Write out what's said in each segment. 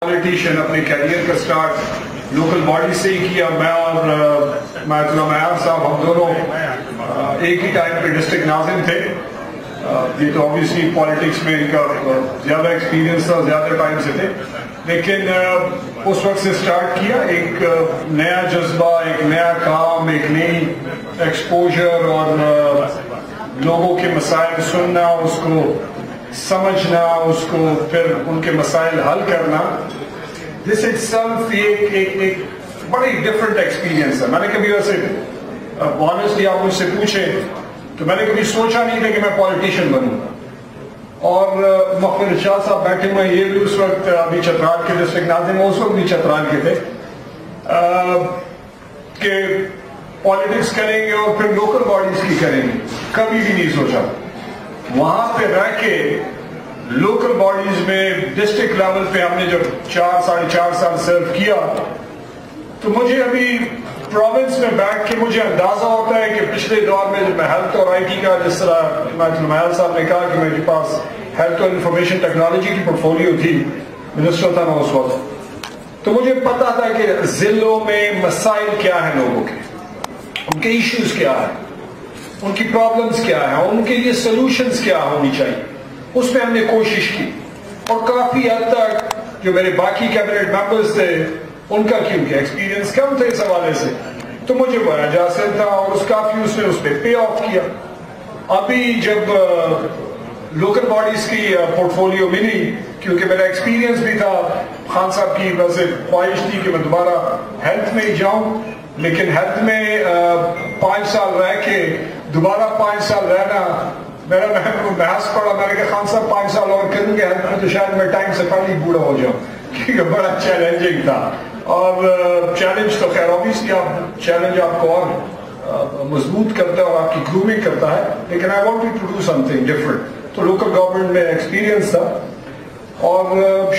Politician اپنے career کا start local body سے ہی کیا. میں اور مایت اللہ معیار صاحب ہم دونوں ایک ہی ٹائم پہ ڈسٹرکٹ ناظم تھے. یہ تو آبویسلی پالیٹکس میں ان کا زیادہ ایکسپیرینس تھا, زیادہ ٹائم سے تھے, لیکن اس وقت سے سٹارٹ کیا ایک نیا جذبہ, ایک نیا کام, ایک نئی ایکسپوجر اور لوگوں کے مسائل سننا, اس کو سمجھنا, اس کو پھر ان کے مسائل حل کرنا. دس اٹ سیلف ایک بڑی ڈفرنٹ ایکسپیرینس ہے. میں نے کبھی ویسے آنیسٹلی آپ مجھ سے پوچھیں تو میں نے کبھی سوچا نہیں تھا کہ میں پولیٹیشین بنوں. اور مغفر شاہ صاحب بیٹھے ہوئے, یہ بھی اس وقت ابھی چترال کے ڈسٹرکٹ ناظم, اس وقت بھی چترال کے تھے, کہ پالیٹکس کریں گے اور پھر لوکل باڈیز کی کریں گے. کبھی بھی نہیں سوچا. وہاں پہ رہ کے لوکل باڈیز میں ڈسٹرکٹ لیول پہ ہم نے جب 4-4.5 سال سرو کیا تو مجھے ابھی پروونس میں بیٹھ کے مجھے اندازہ ہوتا ہے کہ پچھلے دور میں جب میں ہیلتھ اور آئی ٹی کا, جس طرح معیار صاحب نے کہا کہ میرے پاس ہیلتھ اور انفارمیشن ٹیکنالوجی کی پورٹ فولیو تھی, منسٹر تھا میں اس وقت, تو مجھے پتا تھا کہ ضلعوں میں مسائل کیا ہیں لوگوں کے, ان کے ایشوز کیا ہیں, ان کی پرابلمز کیا ہیں, ان کے لیے سلوشنز کیا ہونی چاہیے. اس میں ہم نے کوشش کی اور کافی حد تک جو میرے باقی کیبنٹ ممبرز تھے ان کا کیونکہ ایکسپیرینس کم تھے اس حوالے سے, تو مجھے بڑا حاصل تھا اور اس پہ پے آف کیا. ابھی جب لوکل باڈیز کی پورٹ فولیو ملی, کیونکہ میرا ایکسپیرینس بھی تھا, خان صاحب کی ویسے خواہش تھی کہ میں دوبارہ ہیلتھ میں ہی جاؤں, لیکن ہیلتھ میں 5 سال رہ کے دوبارہ 5 سال رہنا, میرا بحث پڑا. میں نے کہا خان صاحب 5 سال اور کروں گے ہیلتھ میں تو شاید میں ٹائم سے پہلے ہی بوڑھا ہو جاؤں, کیونکہ بڑا چیلنجنگ تھا. اور چیلنج تو خیر اوبیسلی چیلنج آپ کو اور مضبوط کرتا ہے اور آپ کی گرومنگ کرتا ہے, لیکن I want to do something different. تو لوکل گورنمنٹ میں ایکسپیرینس تھا اور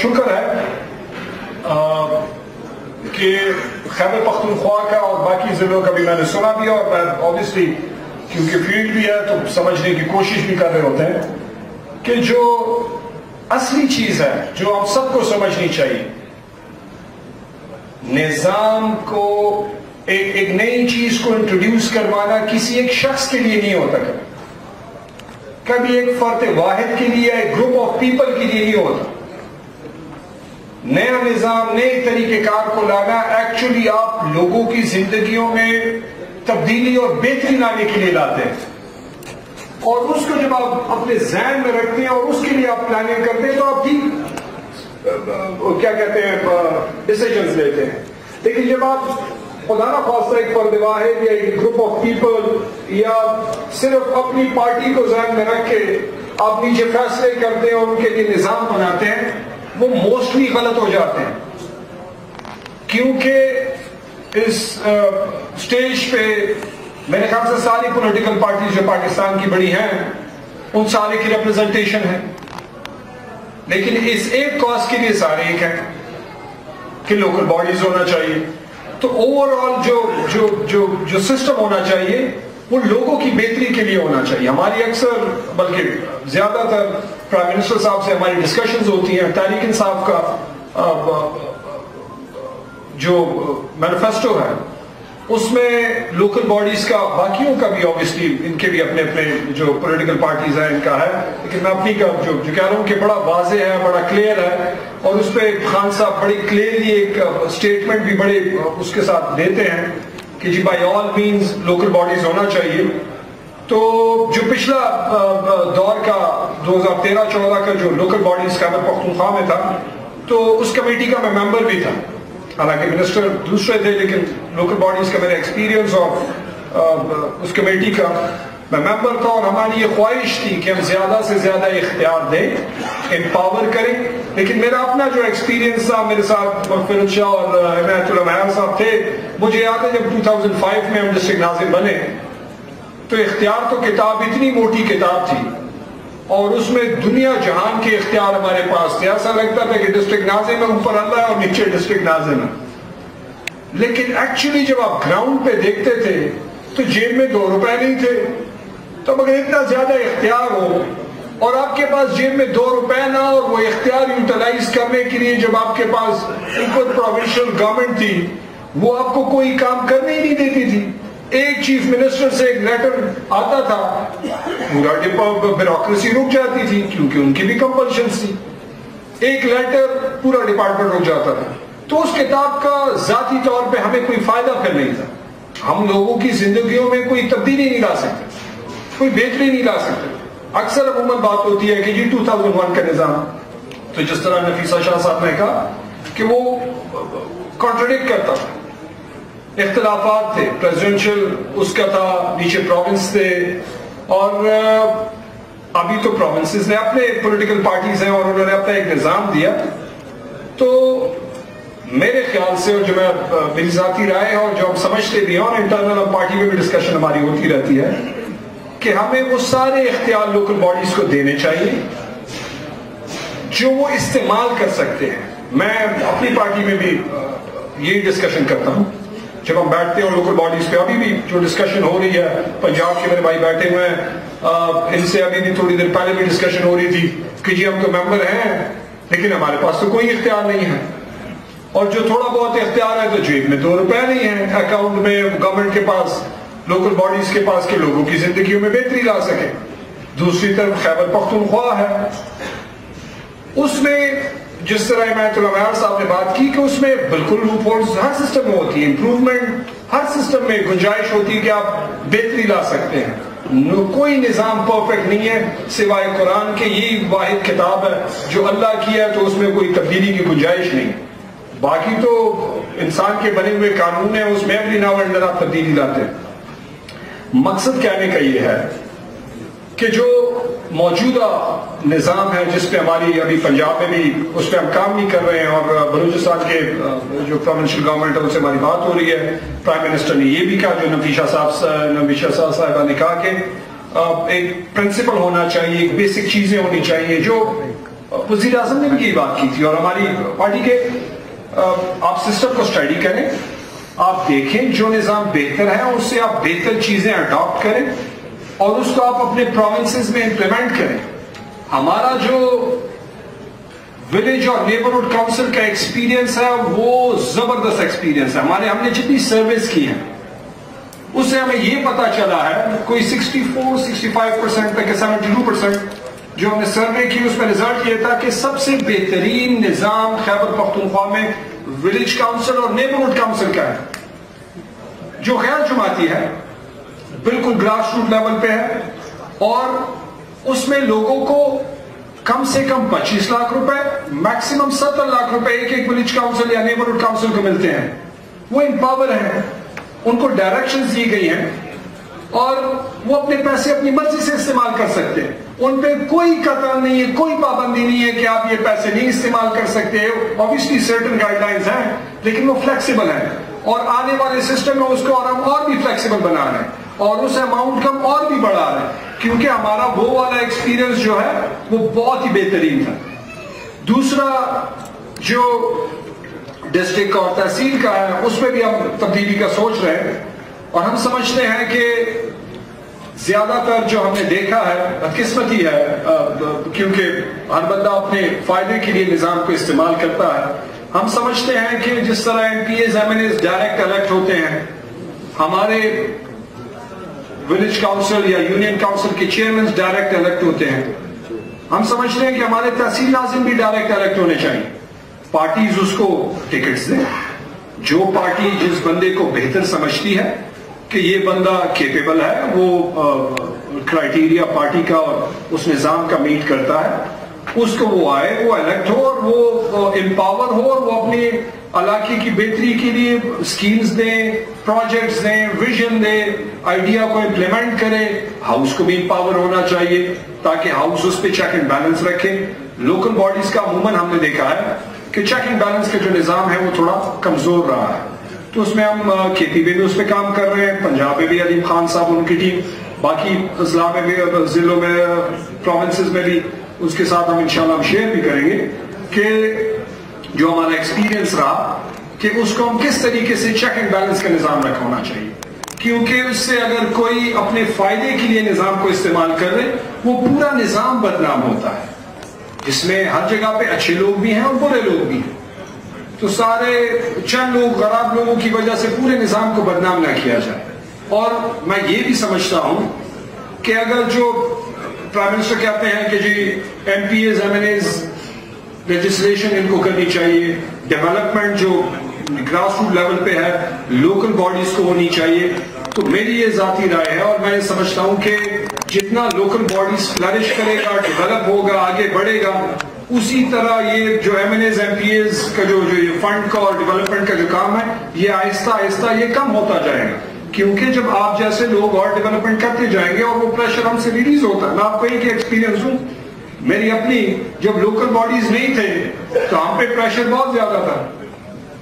شکر ہے کہ خیبر پختونخوا کا اور باقی ضلعوں کا بھی میں نے سنا بھی, اور میں اوبیسلی کیونکہ فیلڈ بھی ہے تو سمجھنے کی کوشش بھی کر رہے ہوتے ہیں کہ جو اصلی چیز ہے جو ہم سب کو سمجھنی چاہیے, نظام کو ایک نئی چیز کو انٹروڈیوس کروانا کسی ایک شخص کے لیے نہیں ہوتا, کبھی ایک فرد واحد کے لیے, ایک گروپ آف پیپل کے لیے نہیں ہوتا. نیا نظام, نئے طریقہ کار کو لانا ایکچولی آپ لوگوں کی زندگیوں میں تبدیلی اور بہتری لانے کے لیے لاتے ہیں, اور اس کو جب آپ اپنے ذہن میں رکھتے ہیں اور اس کے لیے آپ پلاننگ کرتے ہیں تو آپ ٹھیک کیا کہتے ہیں ڈیسیجنز لیتے ہیں. لیکن جب آپ خدا نہ خواستہ ایک فرد واحد یا ایک گروپ آف پیپل یا صرف اپنی پارٹی کو ذہن میں رکھ کے آپ نیچے فیصلے کرتے ہیں اور ان کے لیے نظام بناتے ہیں, وہ موسٹلی غلط ہو جاتے ہیں. کیونکہ اس سٹیج پہ میرے خیال سے ساری پولیٹیکل پارٹیز جو پاکستان کی بڑی ہیں ان سارے کی ریپرزنٹیشن ہے, لیکن اس ایک کاز کے لیے سارے ایک ہیں کہ لوکل باڈیز ہونا چاہیے. تو اوور آل جو سسٹم ہونا چاہیے وہ لوگوں کی بہتری کے لیے ہونا چاہیے. ہماری اکثر بلکہ زیادہ تر پرائم منسٹر صاحب سے ہماری ڈسکشنز ہوتی ہیں. طارق انصاف کا جو مینیفیسٹو ہے اس میں لوکل باڈیز کا, باقیوں کا بھی اوبیسلی ان کے بھی اپنے اپنے جو پولیٹیکل پارٹیز ہیں ان کا ہے, لیکن میں اپنی کا جو کہہ رہا ہوں کہ بڑا واضح ہے, بڑا کلیئر ہے, اور اس پہ خان صاحب بڑی کلیئرلی ایک اسٹیٹمنٹ بھی بڑے اس کے ساتھ دیتے ہیں کہ جی by all means local bodies ہونا چاہیے. تو جو پچھلا دور کا 2013-14 کا جو لوکل باڈیز خیبر پختونخوا میں تھا, تو اس کمیٹی کا میں ممبر بھی تھا. حالانکہ منسٹر دوسرے تھے, لیکن لوکل باڈیز کا میرا ایکسپیرینس اور اس کمیٹی کا میں ممبر تھا, اور ہماری یہ خواہش تھی کہ ہم زیادہ سے زیادہ اختیار دیں, امپاور کریں. لیکن میرا اپنا جو ایکسپیرینس تھا, میرے ساتھ مغفر شاہ اور عنایت اللہ معیار صاحب تھے. مجھے یاد ہے جب 2005 میں ہم ڈسٹرکٹ ناظم بنے تو اختیار تو کتاب اتنی موٹی کتاب تھی اور اس میں دنیا جہان کے اختیار ہمارے پاس تھے. ایسا لگتا تھا کہ ڈسٹرکٹ ناظم ہے, اوپر اللہ ہے اور نیچے ڈسٹرکٹ ناظم ہے. لیکن ایکچولی جب آپ گراؤنڈ پہ دیکھتے تھے تو جیب میں 2 روپے نہیں تھے. تو مگر اتنا زیادہ اختیار ہو اور آپ کے پاس جیب میں 2 روپے نہ اور وہ اختیار یوٹیلائز کرنے کے لیے جب آپ کے پاس ایکول پروونشل گورنمنٹ تھی وہ آپ کو کوئی کام کرنے ہی نہیں دیتی تھی. ایک چیف منسٹر سے ایک لیٹر آتا تھا پورا بیوروکریسی رک جاتی تھی کیونکہ ان کی بھی کمپلشنز تھی. ایک لیٹر پورا ڈپارٹمنٹ رک جاتا تھا. تو اس کتاب کا ذاتی طور پہ ہمیں کوئی فائدہ پھر نہیں تھا. ہم لوگوں کی زندگیوں میں کوئی تبدیلی نہیں لا سکتے, کوئی بہتری نہیں لا سکتے. اکثر عموماً بات ہوتی ہے کہ جی 2001 کا نظام, تو جس طرح نفیسہ شاہ صاحب نے کہا کہ وہ کانٹرڈکٹ کرتا تھا. اختلافات تھے, پریزیڈنشل اس کا تھا, نیچے پروونس تھے, اور ابھی تو پروونسز نے اپنے پولیٹیکل پارٹیز ہیں اور انہوں نے اپنا ایک نظام دیا. تو میرے خیال سے, اور جو میری ذاتی رائے ہے اور جو ہم سمجھتے بھی ہیں اور انٹرنل ہم پارٹی میں بھی ڈسکشن ہماری ہوتی رہتی ہے, کہ ہمیں وہ سارے اختیار لوکل باڈیز کو دینے چاہیے جو وہ استعمال کر سکتے ہیں. میں اپنی پارٹی میں بھی یہی ڈسکشن کرتا ہوں جب ہم بیٹھتے ہیں لوکل باڈیز پہ. ابھی بھی جو ڈسکشن ہو رہی ہے, پنجاب کے میرے بھائی بیٹھے ہوئے ہیں, ان سے ابھی بھی تھوڑی دیر پہلے بھی ڈسکشن ہو رہی تھی کہ جی ہم تو ممبر ہیں لیکن ہمارے پاس تو کوئی اختیار نہیں ہے, اور جو تھوڑا بہت اختیار ہے تو جیب میں 2 روپے نہیں ہیں اکاؤنٹ میں گورنمنٹ کے پاس, لوکل باڈیز کے پاس, کہ لوگوں کی زندگیوں میں بہتری لا سکے. دوسری طرف خیبر پختونخوا ہے, اس میں جس طرح حمایت اللہ معیار صاحب نے بات کی کہ اس میں بالکل لوپ ہولز ہر سسٹم میں ہوتی ہے, امپروومنٹ ہر سسٹم میں گنجائش ہوتی ہے کہ آپ بہتری لا سکتے ہیں. کوئی نظام پرفیکٹ نہیں ہے سوائے قرآن کے. یہی واحد کتاب ہے جو اللہ کی ہے, تو اس میں کوئی تبدیلی کی گنجائش نہیں. باقی تو انسان کے بنے ہوئے قانون ہیں, اس میں ایوری ناؤ اینڈ دین آپ تبدیلی لاتے ہیں. مقصد کہنے کا یہ ہے کہ جو موجودہ نظام ہے جس پہ ہماری ابھی پنجاب میں بھی اس پہ ہم کام نہیں کر رہے ہیں, اور بلوچستان کے جو پروونشل گورنمنٹ ہے ان سے ہماری بات ہو رہی ہے. پرائم منسٹر نے یہ بھی کہا, جو نفیسہ صاحبہ نے کہا کہ ایک پرنسپل ہونا چاہیے, ایک بیسک چیزیں ہونی چاہیے, جو وزیر اعظم نے بھی یہی بات کی تھی. اور ہماری پارٹی کے آپ سسٹم کو اسٹڈی کریں, آپ دیکھیں جو نظام بہتر ہے اس سے آپ بہتر چیزیں اڈاپٹ کریں اور اس کو آپ اپنے پروونسز میں امپلیمنٹ کریں. ہمارا جو ولیج اور نیبرہڈ کاؤنسل کا ایکسپیرینس ہے وہ زبردست ایکسپیرینس ہے. ہم نے جتنی سروس کی ہے اس سے ہمیں یہ پتا چلا ہے, کوئی 64-65% تک 72% جو ہم نے سروے کی اس میں رزلٹ یہ تھا کہ سب سے بہترین نظام خیبر پختونخوا میں ولیج کاؤنسل اور نیبرہڈ کاؤنسل کا ہے, جو غیر جماعتی ہے, بالکل گراس روٹ لیول پہ ہے, اور اس میں لوگوں کو کم سے کم 25 لاکھ روپے, میکسیمم 70 لاکھ روپے ایک ولیج کاؤنسل یا نیبرہڈ کاؤنسل کو ملتے ہیں. وہ امپاور ہیں, ان کو ڈائریکشنز دی گئی ہیں اور وہ اپنے پیسے اپنی مرضی سے استعمال کر سکتے ہیں. ان پہ کوئی قطع نہیں ہے, کوئی پابندی نہیں ہے کہ آپ یہ پیسے نہیں استعمال کر سکتے. obviously certain guidelines ہیں لیکن وہ فلیکسیبل ہیں, اور آنے والے سسٹم میں اس کو اور ہم اور بھی فلیکسیبل بنا رہے ہیں اور اس اماؤنٹ کو ہم اور بھی بڑھا رہے ہیں, کیونکہ ہمارا وہ والا ایکسپیرینس جو ہے وہ بہت ہی بہترین تھا. دوسرا جو ڈسٹرکٹ اور تحصیل کا ہے اس میں بھی ہم تبدیلی کا سوچ رہے ہیں, اور ہم سمجھتے ہیں کہ زیادہ تر جو ہم نے دیکھا ہے بدقسمتی ہے, کیونکہ ہر بندہ اپنے فائدے کے لیے نظام کو استعمال کرتا ہے. ہم سمجھتے ہیں کہ جس طرح ایم پی as M N As direct elect ہوتے ہیں, ہمارے ولیج کاؤنسل یا یونین کاؤنسل کے چیئرمین ڈائریکٹ الیکٹ ہوتے ہیں. ہم سمجھتے ہیں کہ ہمارے تحصیل ناظم بھی ڈائریکٹ الیکٹ ہونے چاہیے. پارٹیز اس کو ٹکٹس دیں, جو پارٹی جس بندے کو بہتر سمجھتی ہے کہ یہ بندہ کیپیبل ہے, وہ کرائیٹیریا پارٹی کا اور اس نظام کا میٹ کرتا ہے, اس کو وہ آئے, وہ الیکٹ ہو اور وہ امپاور ہو, اور وہ اپنے علاقے کی بہتری کے لیے اسکیمز دیں, پروجیکٹس دیں, ویژن دیں, آئیڈیا کو امپلیمنٹ کرے. ہاؤس کو بھی امپاور ہونا چاہیے تاکہ ہاؤس اس پہ چیک اینڈ بیلنس رکھے. لوکل باڈیز کا عموماً ہم نے دیکھا ہے کہ چیک اینڈ بیلنس کا جو نظام ہے وہ تھوڑا کمزور رہا ہے, تو اس میں ہم کھیتی میں بھی اس پہ کام کر رہے ہیں. پنجاب میں بھی علیم خان صاحب ان کی ٹیم, باقی اضلاع میں بھی, ضلعوں میں, پروونسز میں بھی اس کے ساتھ ہم انشاءاللہ ہم شیئر بھی کریں گے کہ جو ہمارا ایکسپیرینس رہا کہ اس کو ہم کس طریقے سے چیک اینڈ بیلنس کا نظام رکھا ہونا چاہیے. کیونکہ اس سے اگر کوئی اپنے فائدے کے لیے نظام کو استعمال کر لے وہ پورا نظام بدنام ہوتا ہے، جس میں ہر جگہ پہ اچھے لوگ بھی ہیں اور برے لوگ بھی ہیں. تو سارے چند لوگ خراب لوگوں کی وجہ سے پورے نظام کو بدنام نہ کیا جائے. اور میں یہ بھی سمجھتا ہوں کہ اگر جو پرائم منسٹر کہتے ہیں کہ جی M P as M N as legislation ان کو کرنی چاہیے، ڈیولپمنٹ جو گراس روٹ لیول پہ ہے لوکل باڈیز کو ہونی چاہیے، تو میری یہ ذاتی رائے ہے اور میں یہ سمجھتا ہوں کہ جتنا لوکل باڈیز فلرش کرے گا، ڈیولپ ہوگا، آگے بڑھے گا، اسی طرح یہ جو ایم این ایز ایم پی ایز کا جو یہ فنڈ کا اور ڈیولپمنٹ کا جو کام ہے یہ آہستہ آہستہ یہ کم ہوتا جائے گا. کیونکہ جب آپ جیسے لوگ اور ڈیولپمنٹ کرتے جائیں گے اور وہ پریشر ہم سے ریلیز ہوتا ہے. میں آپ کو ایک ایکسپیرینس دوں، میری اپنی جب لوکل باڈیز نہیں تھے تو ہم پہ پریشر بہت زیادہ تھا،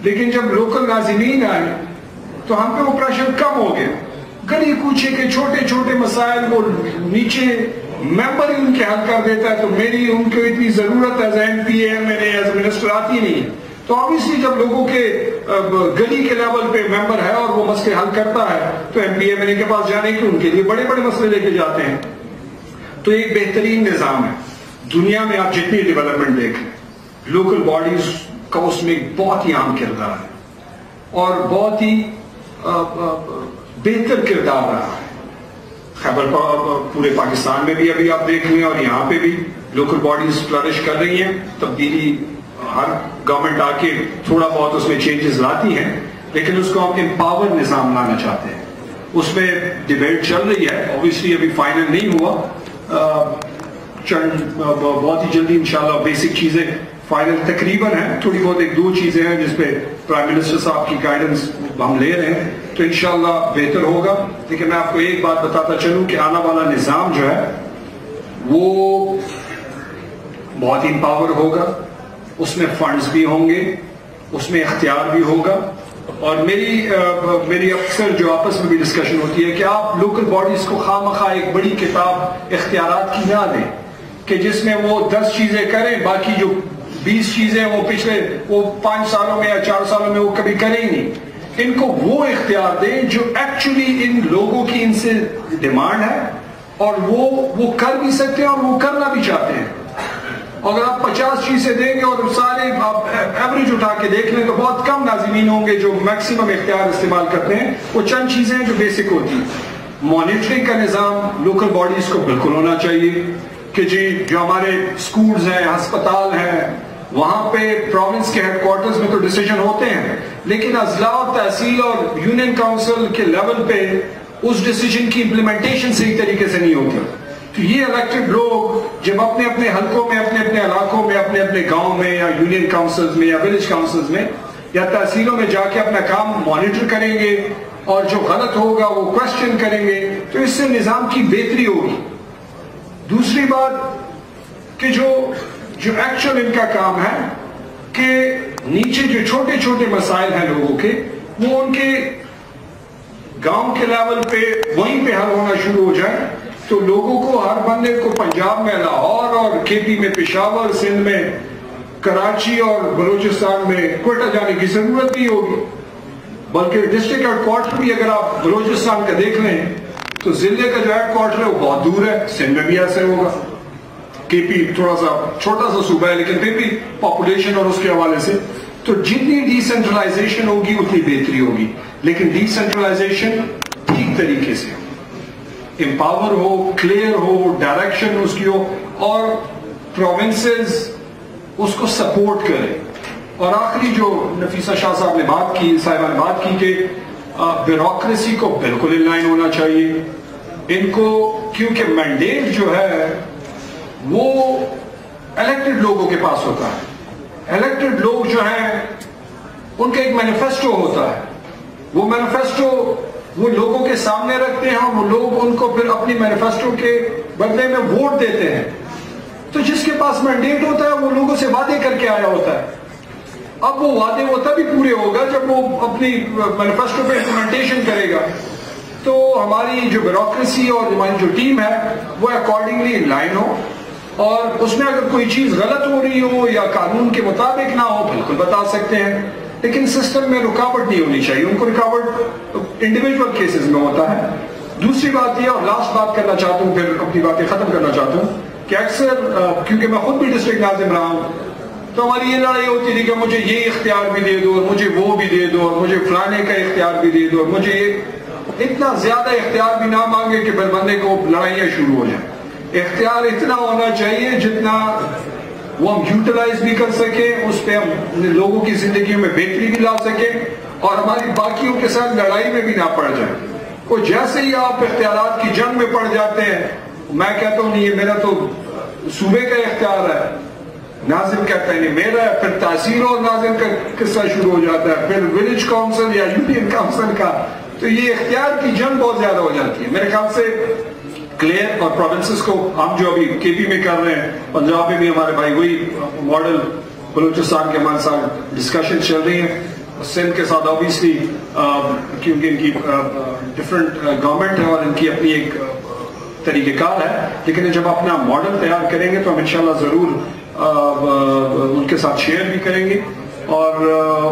لیکن جب لوکل ناظمین آئے تو ہم پہ وہ پریشر کم ہو گیا. گلی کوچے کے چھوٹے چھوٹے مسائل وہ نیچے ممبر ہی ان کے حل کر دیتا ہے، تو میری ان کو اتنی ضرورت as M P A M N A as minister آتی نہیں ہے. تو obviously جب لوگوں کے گلی کے لیول پہ ممبر ہے اور وہ مسئلے حل کرتا ہے تو ایم پی ایم این اے کے پاس جانے کے ان کے لیے بڑے بڑے مسئلے لے کے جاتے ہیں. تو ایک بہترین نظام ہے. دنیا میں آپ جتنی ڈیولپمنٹ دیکھ لیں لوکل باڈیز کا اس میں بہت ہی اہم کردار ہے اور بہت ہی بہتر کردار رہا ہے. خیبر پورے پاکستان میں بھی ابھی آپ دیکھ لیں اور یہاں پہ بھی لوکل باڈیز فلرش کر رہی ہیں. تبدیلی ہر گورنمنٹ آ کے تھوڑا بہت اس میں چینجز لاتی ہیں، لیکن اس کو ہم امپاور نظام لانا چاہتے ہیں. اس میں ڈیبیٹ چل رہی ہے، اوبویسلی ابھی فائنل نہیں ہوا، بہت ہی جلدی انشاءاللہ بیسک چیزیں فائنل تقریباً ہیں. تھوڑی بہت ایک دو چیزیں ہیں جس پہ پرائم منسٹر صاحب کی گائیڈنس ہم لے رہے ہیں، تو انشاءاللہ بہتر ہوگا. لیکن میں آپ کو ایک بات بتاتا چلوں کہ آنے والا نظام جو ہے وہ بہت ہی امپاور ہوگا، اس میں فنڈز بھی ہوں گے، اس میں اختیار بھی ہوگا. اور میری اکثر جو آپس میں بھی ڈسکشن ہوتی ہے کہ آپ لوکل باڈیز کو خواہ مخواہ ایک بڑی کتاب اختیارات کی نہ دیں کہ جس میں وہ 10 چیزیں کریں، باقی جو 20 چیزیں وہ پچھلے 5 سالوں میں یا 4 سالوں میں وہ کبھی کریں ہی نہیں. ان کو وہ اختیار دیں جو ایکچولی ان لوگوں کی ان سے ڈیمانڈ ہے اور وہ کر بھی سکتے ہیں اور وہ کرنا بھی چاہتے ہیں. اگر آپ 50 چیزیں دیں گے اور سارے آپ ایوریج اٹھا کے دیکھ لیں تو بہت کم ناظمین ہوں گے جو میکسیمم اختیار استعمال کرتے ہیں. وہ چند چیزیں جو بیسک ہوتی ہیں. مانیٹرنگ کا نظام لوکل باڈیز کو بالکل ہونا چاہیے کہ جی جو ہمارے سکولز ہیں، ہسپتال ہیں، وہاں پہ پروونس کے ہیڈ کوارٹرز میں تو ڈیسیجن ہوتے ہیں، لیکن اضلاع اور تحصیل اور یونین کاؤنسل کے لیول پہ اس ڈیسیجن کی امپلیمنٹیشن صحیح طریقے سے نہیں ہوتی. تو یہ الیکٹڈ لوگ جب اپنے اپنے حلقوں میں، اپنے اپنے علاقوں میں، اپنے اپنے گاؤں میں یا یونین کاؤنسلز میں یا ولیج کاؤنسلز میں یا تحصیلوں میں جا کے اپنا کام مانیٹر کریں گے اور جو غلط ہوگا وہ کوشچن کریں گے، تو اس سے نظام کی بہتری ہوگی. دوسری بات کہ جو ایکچوئل ان کا کام ہے کہ نیچے جو چھوٹے چھوٹے مسائل ہیں لوگوں کے، وہ ان کے گاؤں کے لیول پہ وہیں پہ حل ہونا شروع ہو جائے تو لوگوں کو، ہر بندے کو پنجاب میں لاہور اور کے پی میں پشاور، سندھ میں کراچی اور بلوچستان میں کوئٹہ جانے کی ضرورت نہیں ہوگی. بلکہ ڈسٹرکٹ ہیڈ کوارٹر بھی اگر آپ بلوچستان کا دیکھ لیں تو ضلع کا جو ہیڈ کوارٹر ہے وہ بہت دور ہے. سندھ میں بھی ایسے ہوگا. کے پی تھوڑا سا چھوٹا سا صوبہ ہے لیکن پھر بھی پاپولیشن اور اس کے حوالے سے تو جتنی ڈی سینٹرلائزیشن ہوگی اتنی بہتری ہوگی. لیکن ڈی سینٹرلائزیشن ٹھیک طریقے سے ہو، امپاور ہو، کلیئر ہو، ڈائریکشن اس کی ہو اور پروونسز اس کو سپورٹ کرے. اور آخری جو نفیسہ شاہ صاحب نے بات کی کہ بیوروکریسی کو بالکل ان لائن ہونا چاہیے ان کو، کیونکہ مینڈیٹ جو ہے وہ الیکٹڈ لوگوں کے پاس ہوتا ہے. الیکٹڈ لوگ جو ہیں ان کا ایک مینیفیسٹو ہوتا ہے، وہ مینیفیسٹو وہ لوگوں کے سامنے رکھتے ہیں اور وہ لوگ ان کو پھر اپنی مینیفیسٹو کے بدلے میں ووٹ دیتے ہیں. تو جس کے پاس مینڈیٹ ہوتا ہے وہ لوگوں سے وعدے کر کے آیا ہوتا ہے. اب وہ وعدے وہ تبھی پورے ہوگا جب وہ اپنی مینیفیسٹو پہ امپلیمنٹیشن کرے گا. تو ہماری جو بیوروکریسی اور ہماری جو ٹیم ہے وہ اکارڈنگلی ان لائن ہو اور اس میں اگر کوئی چیز غلط ہو رہی ہو یا قانون کے مطابق نہ ہو بالکل بتا سکتے ہیں. لیکن سسٹم میں رکاوٹ نہیں ہونی چاہیے. ان کو رکاوٹ انڈیویجول کیسز میں ہوتا ہے. دوسری بات یہ, اور لاسٹ بات کرنا چاہتا ہوں, پھر اپنی باتیں ختم کرنا چاہتا ہوں, کہ اکثر کیونکہ میں خود بھی ڈسٹرکٹ ناظم رہا ہوں, تو ہماری یہ لڑائی ہوتی تھی کہ مجھے یہ اختیار بھی دے دو, اور مجھے وہ بھی دے دو, اور مجھے فلانے کا اختیار بھی دے دو, اور مجھے یہ اتنا زیادہ اختیار بھی نہ مانگے کہ پھر بندے کو لڑائیاں شروع ہو جائیں. اختیار اتنا ہونا چاہیے جتنا وہ ہم یوٹیلائز بھی کر سکیں, اس پہ ہم لوگوں کی زندگیوں میں بہتری بھی لا سکیں, اور ہماری باقیوں کے ساتھ لڑائی میں بھی نہ پڑ جائیں. وہ جیسے ہی آپ اختیارات کی جنگ میں پڑ جاتے ہیں, میں کہتا ہوں نہیں یہ میرا تو صوبے کا اختیار ہے, ناظم کہتا ہے نہیں میرا ہے, پھر تحصیل اور ناظم کا قصہ شروع ہو جاتا ہے, پھر ولیج کاؤنسل یا یونین کاؤنسل کا, تو یہ اختیار کی جنگ بہت زیادہ ہو جاتی ہے. میرے خیال سے کلیئر اور پروونسز کو ہم جو ابھی کے پی میں کر رہے ہیں, پنجاب میں بھی ہمارے بھائی وہی ماڈل, بلوچستان کے ہمارے ساتھ ڈسکشن چل رہی ہیں, سندھ کے ساتھ آبویسلی کیونکہ ان کی ڈفرینٹ گورنمنٹ ہے اور ان کی اپنی ایک طریقہ کار ہے, لیکن جب اپنا ماڈل تیار کریں گے تو ہم انشاءاللہ ضرور ان کے ساتھ شیئر بھی کریں گے اور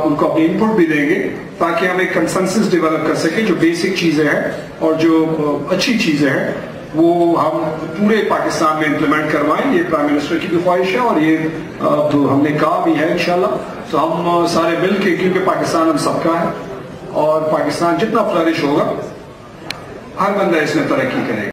ان کو اپنی انپٹ بھی دیں گے, تاکہ ہم ایک کنسنسس ڈیولپ کر سکیں جو بیسک چیزیں ہیں اور جو اچھی چیزیں ہیں وہ ہم پورے پاکستان میں امپلیمنٹ کروائیں. یہ پرائم منسٹر کی بھی خواہش ہے اور یہ ہم نے کہا بھی ہے انشاءاللہ. تو ہم سارے مل کے, کیونکہ پاکستان ہم سب کا ہے اور پاکستان جتنا فلرش ہوگا ہر بندہ اس میں ترقی کرے گا.